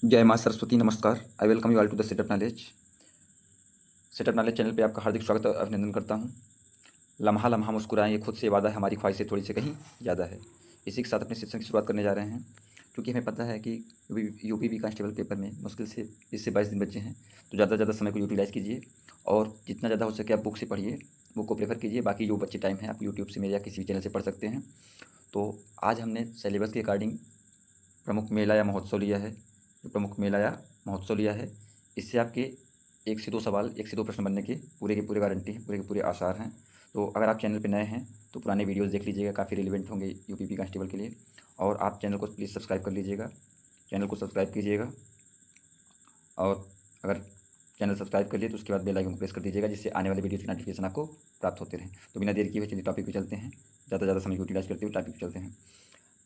जय माँ सरस्वती। नमस्कार। I welcome you all to the setup knowledge. Setup knowledge channel पे आपका हार्दिक स्वागत और अभिनंदन करता हूँ। लम्हा लम्हा मुस्कुराएं, ये खुद से वादा है, हमारी ख्वाहिश से थोड़ी से कहीं ज़्यादा है। इसी के साथ अपने सेशन की शुरुआत करने जा रहे हैं, क्योंकि हमें पता है कि यूपीपी कांस्टेबल पेपर में मुश्किल से 20 से 22 दिन बचे हैं। तो ज़्यादा से ज़्यादा समय को यूटिलाइज़ कीजिए और जितना ज़्यादा हो सके आप बुक से पढ़िए, बुक को प्रेफर कीजिए। बाकी जो बच्चे टाइम है आप यूट्यूब से मेरे या किसी भी चैनल से पढ़ सकते हैं। तो आज हमने सिलेबस के अकॉर्डिंग प्रमुख मेला या महोत्सव लिया है। जो प्रमुख मेला या महोत्सव लिया है, इससे आपके 1 से 2 सवाल, 1 से 2 प्रश्न बनने के पूरे गारंटी है, पूरे के पूरे आसार हैं। तो अगर आप चैनल पे नए हैं तो पुराने वीडियोस देख लीजिएगा, काफ़ी रिलेवेंट होंगे यूपीपी कांस्टेबल के लिए। और आप चैनल को प्लीज़ सब्सक्राइब कर लीजिएगा, चैनल को सब्सक्राइब कीजिएगा। और अगर चैनल सब्सक्राइब कर लिए तो उसके बाद बेल आइकन को प्रेस कर दीजिएगा, जिससे आने वाले वीडियो की नोटिफिकेशन आपको प्राप्त होते रहें। तो बिना देर किए हुए चलिए टॉपिक पे चलते हैं। ज़्यादा से ज़्यादा समय यूटिलाइज करते हुए टॉपिक पे चलते हैं।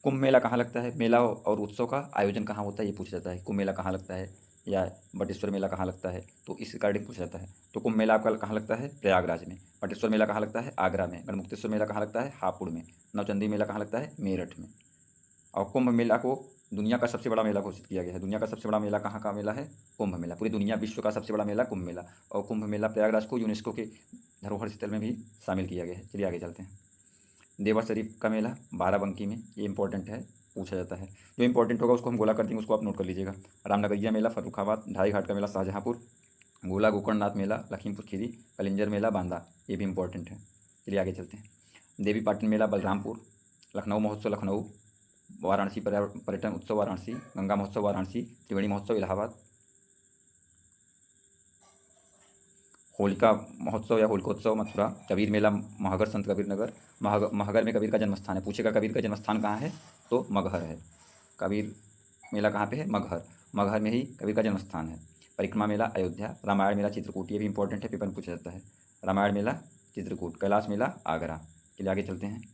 कुंभ मेला कहाँ लगता है? मेला और उत्सव का आयोजन कहाँ होता है, ये पूछा जाता है। कुंभ मेला कहाँ लगता है या बटेश्वर मेला कहाँ लगता है, तो इस रिगार्डिंग पूछा जाता है। तो कुंभ मेला आपका कहाँ लगता है? प्रयागराज में। बटेश्वर मेला कहाँ लगता है? आगरा में। गढ़मुक्तेश्वर मेला कहाँ लगता है? हापुड़ में। नवचंदी मेला कहाँ लगता है? मेरठ में। और कुंभ मेला को दुनिया का सबसे बड़ा मेला घोषित किया गया है। दुनिया का सबसे बड़ा मेला कहाँ का मेला है? कुंभ मेला। पूरी दुनिया, विश्व का सबसे बड़ा मेला कुंभ मेला। और कुंभ मेला प्रयागराज को यूनेस्को के धरोहर स्थल में भी शामिल किया गया है। चलिए आगे चलते हैं। देवा शरीफ का मेला बाराबंकी में, ये इंपॉर्टेंट है, पूछा जाता है। जो इंपॉर्टेंट होगा उसको हम गोला कर देंगे, उसको आप नोट कर लीजिएगा। रामनगरिया मेला फर्रुखाबाद। ढाई घाट का मेला शाहजहाँपुर। गोला गोकर्णनाथ मेला लखीमपुर खीरी। कलिंजर मेला बांदा, ये भी इंपॉर्टेंट है। चलिए आगे चलते हैं। देवी पाटन मेला बलरामपुर। लखनऊ महोत्सव लखनऊ। वाराणसी पर्यटन उत्सव वाराणसी। गंगा महोत्सव वाराणसी। त्रिवेणी महोत्सव इलाहाबाद। होलिका महोत्सव या होलिकोत्सव मथुरा। कबीर मेला महगर संत कबीर नगर। महगर में कबीर का जन्म स्थान है। पूछेगा कबीर का जन्म स्थान कहाँ है, तो मगहर है। कबीर मेला कहाँ पे है? मगहर। मगहर में ही कबीर का जन्म स्थान है। परिक्रमा मेला अयोध्या। रामायण मेला चित्रकूट, ये भी इंपॉर्टेंट है, पेपर में पूछा जाता है। रामायण मेला चित्रकूट। कैलाश मेला आगरा। चलिए आगे चलते हैं।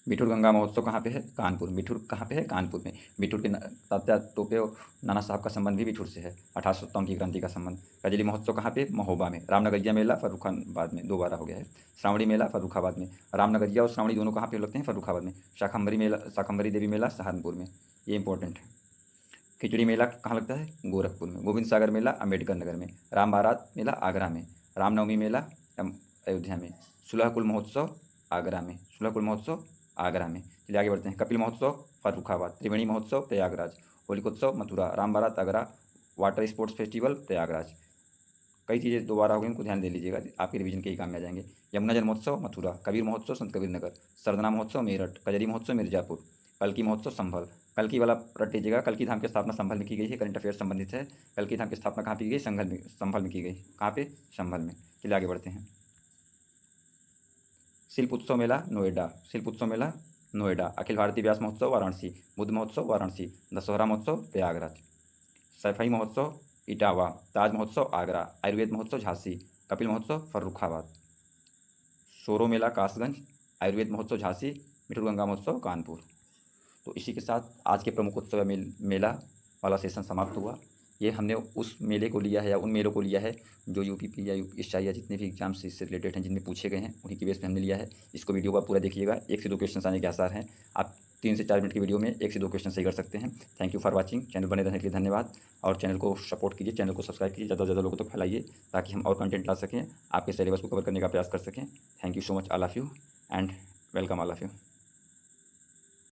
बिठूर गंगा महोत्सव कहाँ पे है? कानपुर। बिठूर कहाँ पे है? कानपुर में। बिठूर के तात्या टोपे और नाना साहब का संबंध भी बिठूर से है। 1857 की क्रांति का संबंध। कजली महोत्सव कहाँ पे? महोबा में। रामनगरिया मेला फर्रुखाबाद में, 2 बार हो गया है। श्रावणी मेला फर्रुखाबाद में। रामनगरिया और श्रावणी दोनों कहाँ पे लगते हैं? फर्रुखाबाद में। शाकंभरी देवी मेला सहारनपुर में, ये इंपॉर्टेंट है। खिचड़ी मेला कहाँ लगता है? गोरखपुर में। गोविंद सागर मेला अम्बेडकर नगर में। राम बारात मेला आगरा में। रामनवमी मेला अयोध्या में। सुलहकुल महोत्सव आगरा में। सुलहकुल महोत्सव आगरा में। चलिए आगे बढ़ते हैं। कपिल महोत्सव फर्रुखाबाद। त्रिवेणी महोत्सव प्रयागराज। होलिकोत्सव मथुरा। राम बारात Agra. Water sports festival Prayagraj. कई चीज़ें दोबारा हो गई, उनको ध्यान दे लीजिएगा, आपके रिवीजन के ही काम में आ जाएंगे। यमुना जन्मोत्सव मथुरा। कबीर महोत्सव संत कबीर नगर। सरदना महोत्सव मेरठ। कजरी महोत्सव मिर्जापुर। कल्की महोत्सव संभल। कल्की वाला रट लीजिएगा। कल्की धाम की स्थापना संभल में की गई है, करंट अफेयर संबंधित है। कल्की धाम की स्थापना कहाँ की गई? संभल में की गई। कहाँ पे? संभल में। चलिए आगे बढ़ते हैं। शिल्प उत्सव मेला नोएडा। शिल्प उत्सव मेला नोएडा। अखिल भारतीय व्यास महोत्सव वाराणसी। बुद्ध महोत्सव वाराणसी। दशहरा महोत्सव प्रयागराज। सैफई महोत्सव इटावा। ताज महोत्सव आगरा। आयुर्वेद महोत्सव झांसी। कपिल महोत्सव फर्रुखाबाद। सोरो मेला कासगंज। आयुर्वेद महोत्सव झांसी। मिठुर गंगा महोत्सव कानपुर। तो इसी के साथ आज के प्रमुख उत्सव मेला वाला सेशन समाप्त हुआ। ये हमने उस मेले को लिया है या उन मेलों को लिया है जो यूपीपी या एसआई या जितने भी एग्जाम्स इससे रिलेटेड हैं, जिनमें पूछे गए हैं, उन्हीं की बेस पे हमने लिया है। इसको वीडियो का पूरा देखिएगा, 1 से 2 क्वेश्चन आने के आसार हैं। आप 3 से 4 मिनट की वीडियो में 1 से 2 क्वेश्चन सही कर सकते हैं। Thank you for watching. Channel बने रहने के लिए धन्यवाद। और चैनल को सपोर्ट कीजिए, चैनल को सब्सक्राइब कीजिए, ज़्यादा से ज़्यादा लोगों तक फैलाइए, ताकि हम और कंटेंट ला सकें, आपके सिलेबस को कवर करने का प्रयास कर सकें। Thank you so much all of you and welcome all of you.